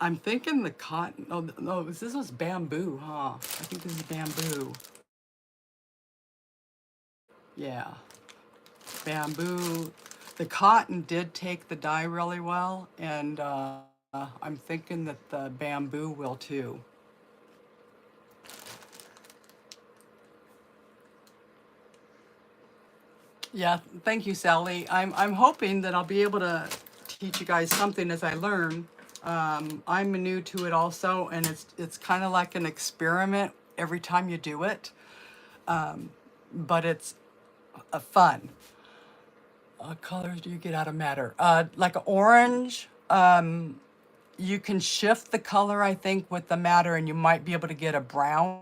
I'm thinking the cotton, oh, no, this was bamboo, huh? I think this is bamboo. Yeah, bamboo. The cotton did take the dye really well, and I'm thinking that the bamboo will too. Yeah, thank you, Sally. I'm hoping that I'll be able to teach you guys something as I learn. I'm new to it also, and it's kind of like an experiment every time you do it, but it's fun. What colors do you get out of madder? Like orange. You can shift the color, I think, with the madder, and you might be able to get a brown.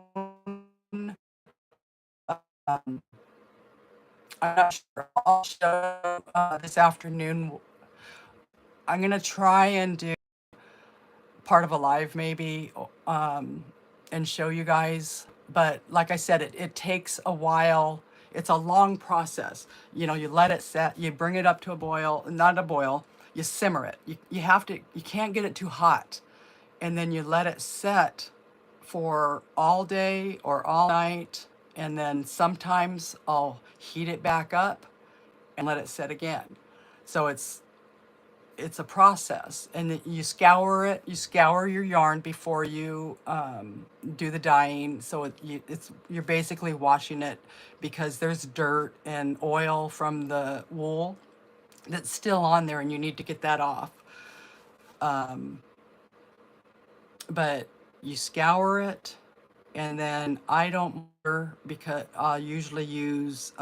I'm not sure. I'll show this afternoon. I'm gonna try and do part of a live maybe, and show you guys. But like I said, it takes a while. It's a long process. You know, you let it set, you bring it up to a boil, not a boil, you simmer it. You have to, you can't get it too hot. And then you let it set for all day or all night. And then sometimes I'll heat it back up and let it set again. So it's a process, and you scour it. You scour your yarn before you do the dyeing. So you're basically washing it because there's dirt and oil from the wool that's still on there, and you need to get that off. But you scour it, and then I don't bother because I'll usually use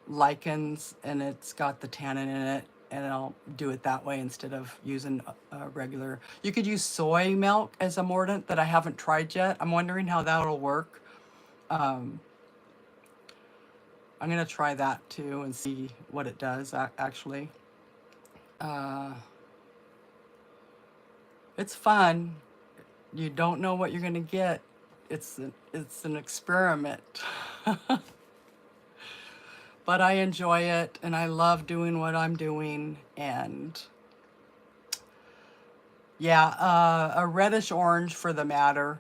lichens, and it's got the tannin in it, and I'll do it that way instead of using a regular. You could use soy milk as a mordant that I haven't tried yet. I'm wondering how that'll work. I'm gonna try that too and see what it does actually. It's fun. You don't know what you're gonna get. It's an experiment. But I enjoy it, and I love doing what I'm doing. And yeah, a reddish orange for the madder.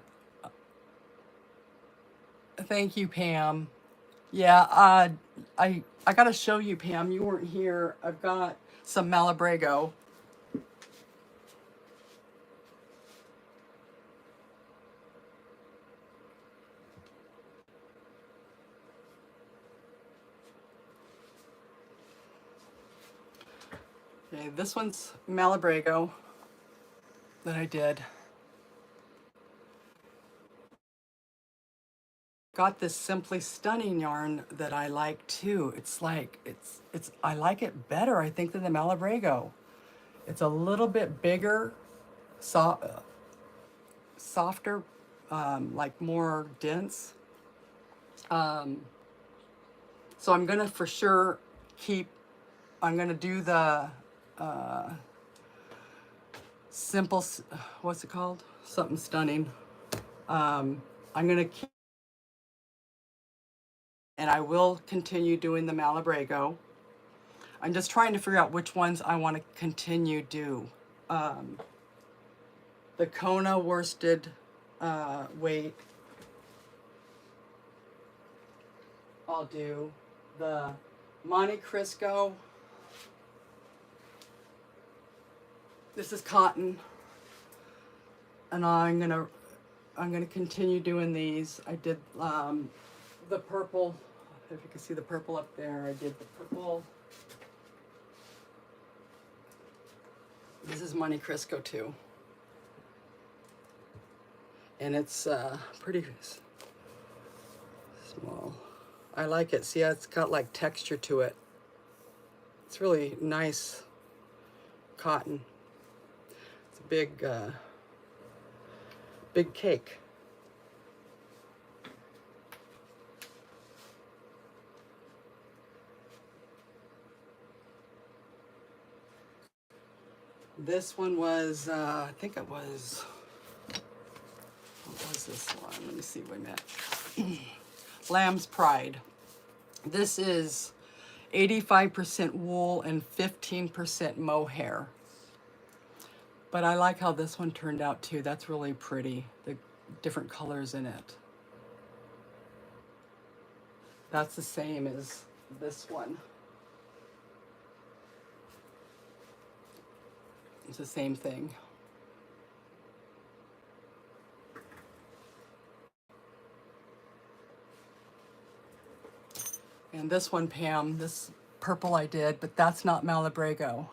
Thank you, Pam. Yeah, I gotta show you, Pam. You weren't here. I've got some Malabrigo. Okay, this one's Malabrigo that I did. Got this Simply Stunning yarn that I like too. It's like, I like it better, I think, than the Malabrigo. It's a little bit bigger, softer, like more dense. So I'm gonna for sure I'm gonna do the simple, what's it called? Something Stunning. I'm gonna keep, and I will continue doing the Malabrigo. I'm just trying to figure out which ones I want to continue do. The Kona worsted weight, I'll do. The Monte Cristo, this is cotton, and I'm gonna continue doing these. I did the purple, if you can see the purple up there. I did the purple. This is Monte Cristo too, and it's pretty small. I like it. See, it's got like texture to it. It's really nice cotton. It's a big, big cake. This one was, I think it was, what was this one? Let me see, wait a minute. Lamb's Pride. This is 85% wool and 15% mohair. But I like how this one turned out too. That's really pretty, the different colors in it. That's the same as this one. It's the same thing. And this one, Pam, this purple I did, but that's not Malabrigo.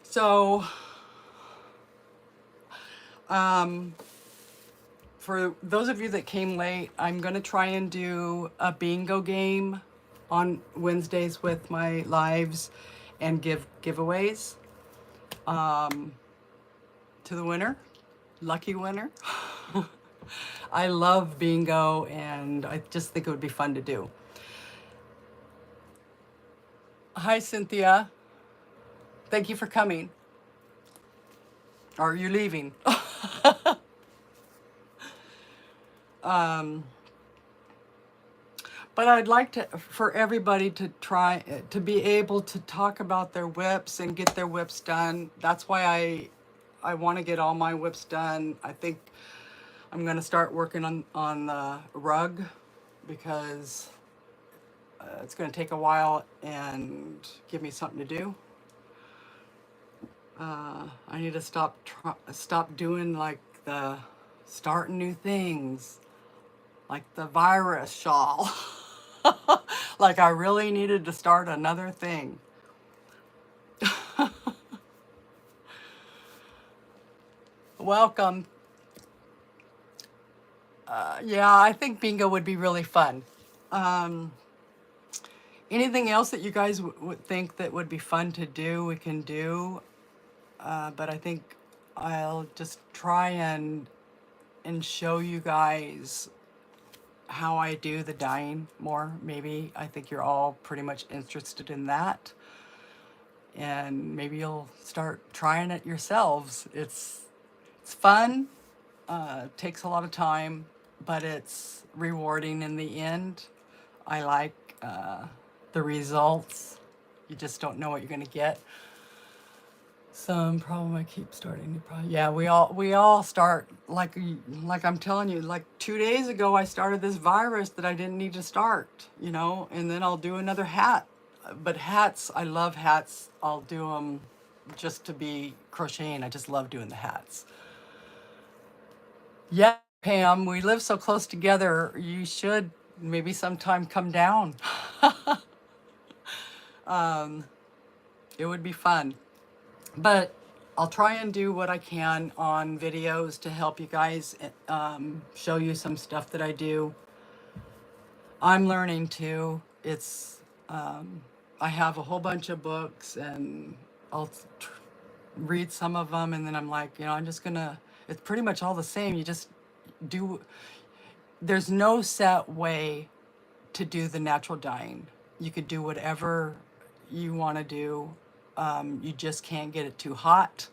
So, for those of you that came late, I'm gonna try and do a bingo game on Wednesdays with my lives and give giveaways to the winner, lucky winner. I love bingo, and I just think it would be fun to do. Hi, Cynthia. Thank you for coming. Or are you leaving? But I'd like for everybody to try to be able to talk about their whips and get their whips done. That's why I want to get all my whips done. I think I'm going to start working on the rug, because it's going to take a while and give me something to do. I need to stop doing like starting new things, like the virus shawl. Like I really needed to start another thing. Welcome. Yeah, I think bingo would be really fun. Anything else that you guys would think that would be fun to do, we can do. But I think I'll just try and show you guys how I do the dyeing more. Maybe I think you're all pretty much interested in that, and maybe you'll start trying it yourselves. It's fun, takes a lot of time, but it's rewarding in the end. I like the results. You just don't know what you're gonna get. Some problem I keep starting new project. Yeah, we all start, like I'm telling you, like 2 days ago I started this virus that I didn't need to start, and then I'll do another hat But hats, I love hats. I'll do them just to be crocheting. I just love doing the hats. Yeah, Pam, we live so close together. You should maybe sometime come down. It would be fun. But I'll try and do what I can on videos to help you guys, show you some stuff that I do. I'm learning too. I have a whole bunch of books and I'll read some of them and then I'm like, I'm just gonna, it's pretty much all the same. You just do, there's no set way to do the natural dyeing. You could do whatever you want to do. You just can't get it too hot.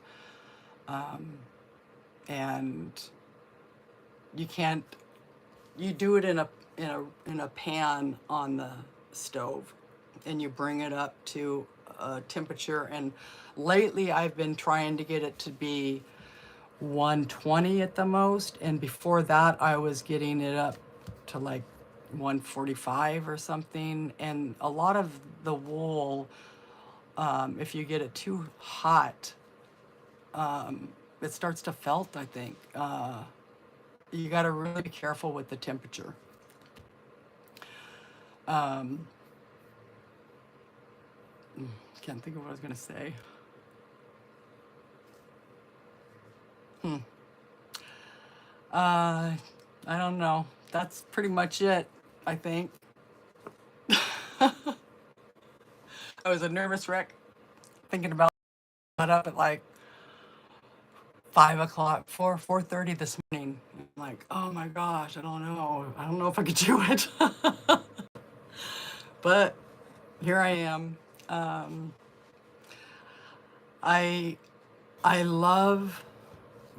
And you can't, you do it in a pan on the stove and you bring it up to a temperature. And lately I've been trying to get it to be 120 at the most, and before that I was getting it up to like 145 or something. And a lot of the wool, if you get it too hot, it starts to felt, I think. You got to really be careful with the temperature. Can't think of what I was going to say. I don't know. That's pretty much it, I think. I was a nervous wreck thinking about got up at like 5 o'clock, 4:30 this morning. I'm like, oh my gosh, I don't know if I could do it. But here I am. I I love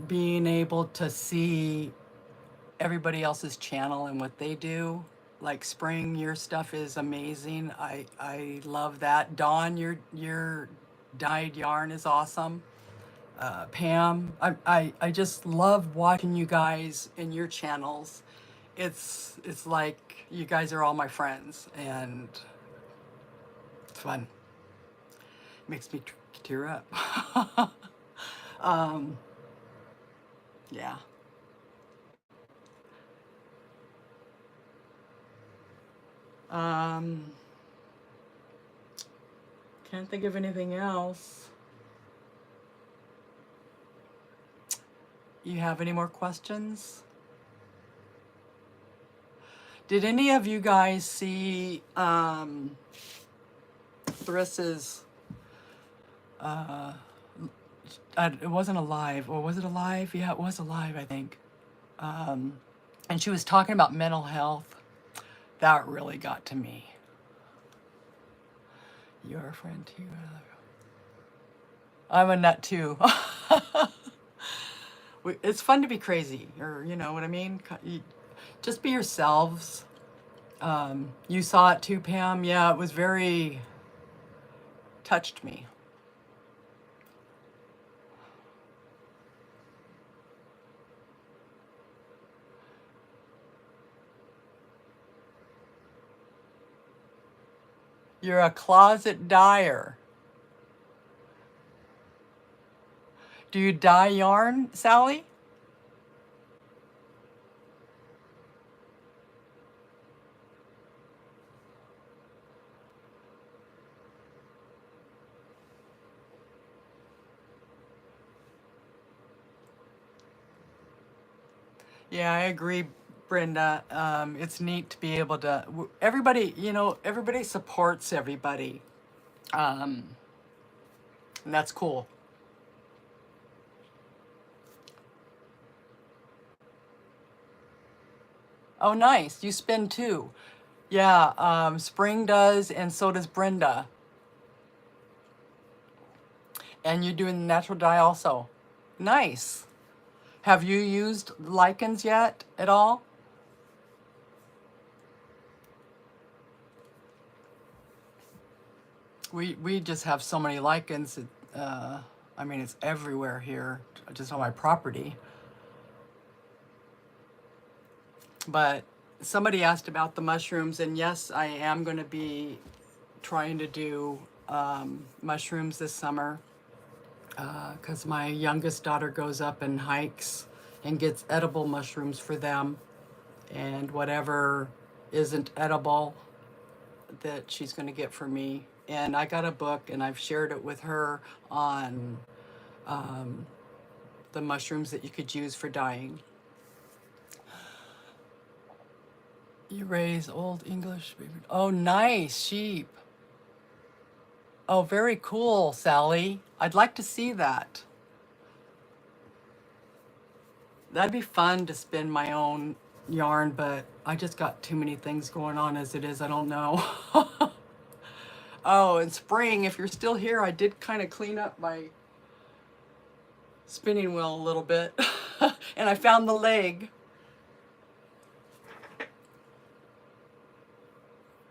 being able to see everybody else's channel and what they do. Like Spring, your stuff is amazing. I love that. Dawn, your dyed yarn is awesome. Pam, I just love watching you guys in your channels. It's like you guys are all my friends and it's fun. Makes me tear up. Yeah. Um, can't think of anything else. You have any more questions? Did any of you guys see Thris's, it wasn't alive, or was it alive? Yeah, it was alive, I think. And she was talking about mental health. That really got to me. You're a friend too. I'm a nut too. It's fun to be crazy, or you know what I mean? Just be yourselves. You saw it too, Pam. Yeah, it was very, touched me. You're a closet dyer. Do you dye yarn, Sally? Yeah, I agree, Brenda. It's neat to be able to, everybody, everybody supports everybody. And that's cool. Oh, nice. You spin too. Yeah, Spring does, and so does Brenda. And you're doing the natural dye also. Nice. Have you used lichens yet at all? We just have so many lichens. I mean, it's everywhere here, just on my property. But somebody asked about the mushrooms, and yes, I am going to be trying to do mushrooms this summer because my youngest daughter goes up and hikes and gets edible mushrooms for them, and whatever isn't edible that she's going to get for me. And I got a book and I've shared it with her on the mushrooms that you could use for dyeing. You raise old English baby. Oh, nice sheep. Oh, very cool, Sally. I'd like to see that. That'd be fun to spin my own yarn, but I just got too many things going on as it is. I don't know. Oh, and spring, if you're still here, I did kind of clean up my spinning wheel a little bit. And I found the leg.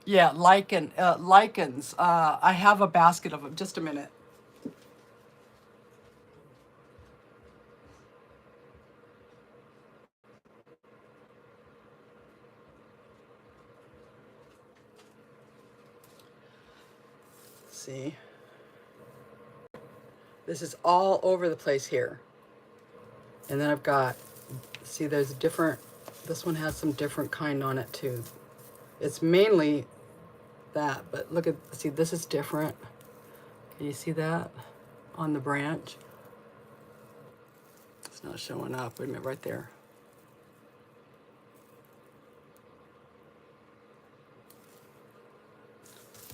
Yeah, lichens. I have a basket of them. Just a minute. See, this is all over the place here. And then I've got, see, there's different, this one has some different kind on it too. It's mainly that, but look at, see, this is different. Can you see that on the branch? It's not showing up. Wait a minute, right there.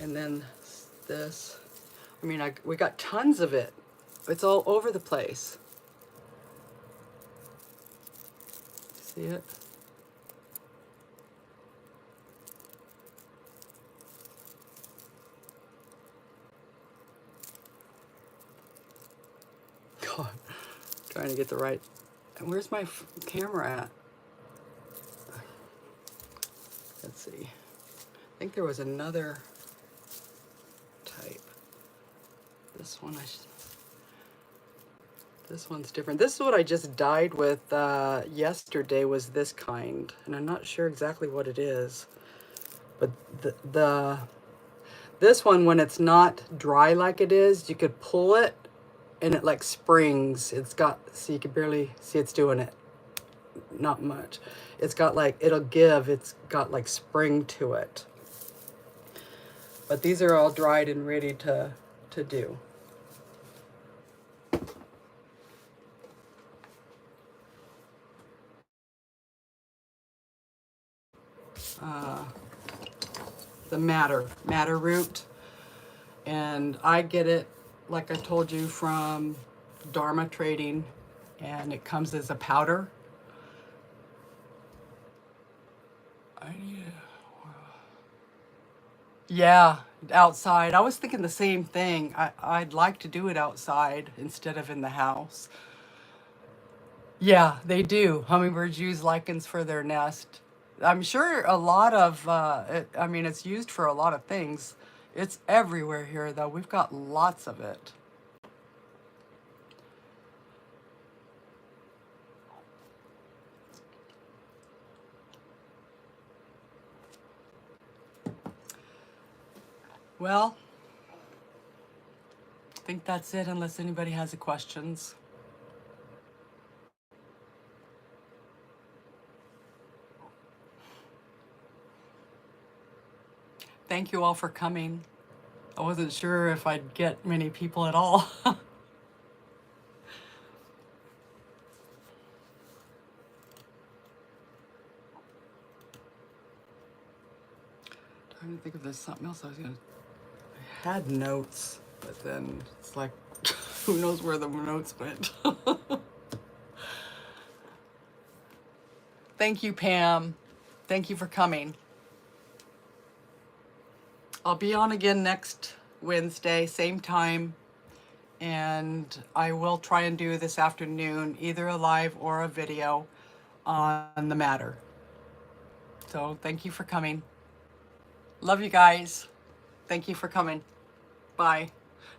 And then this, I mean, we got tons of it. It's all over the place. See it? God, trying to get the right, where's my camera at? Let's see. I think there was another type. This one, this one's different. This is what I just dyed with yesterday, was this kind. And I'm not sure exactly what it is. But this one, when it's not dry like it is, you could pull it and it like springs. It's got, see, you can barely see it's doing it. Not much. It's got like, it'll give, it's got like spring to it. But these are all dried and ready to do. The madder root, and I get it, like I told you, from Dharma Trading, and it comes as a powder. Yeah, outside. I was thinking the same thing. I'd like to do it outside instead of in the house. Yeah, they do. Hummingbirds use lichens for their nest. I'm sure a lot of, I mean, it's used for a lot of things. It's everywhere here, though. We've got lots of it. Well, I think that's it, unless anybody has any questions. Thank you all for coming. I wasn't sure if I'd get many people at all. Trying to think if there's something else I was gonna. I had notes, but then it's like, who knows where the notes went. Thank you, Pam. Thank you for coming. I'll be on again next Wednesday, same time, and I will try and do this afternoon, either a live or a video on the matter. So thank you for coming. Love you guys. Thank you for coming. Bye.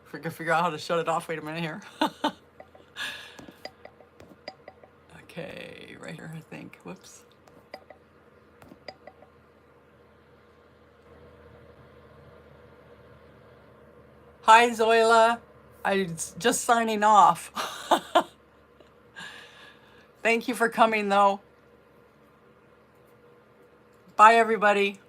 If we can figure out how to shut it off. Wait a minute here. Okay, right here, I think. Whoops. Hi, Zoila. I'm just signing off. Thank you for coming, though. Bye, everybody.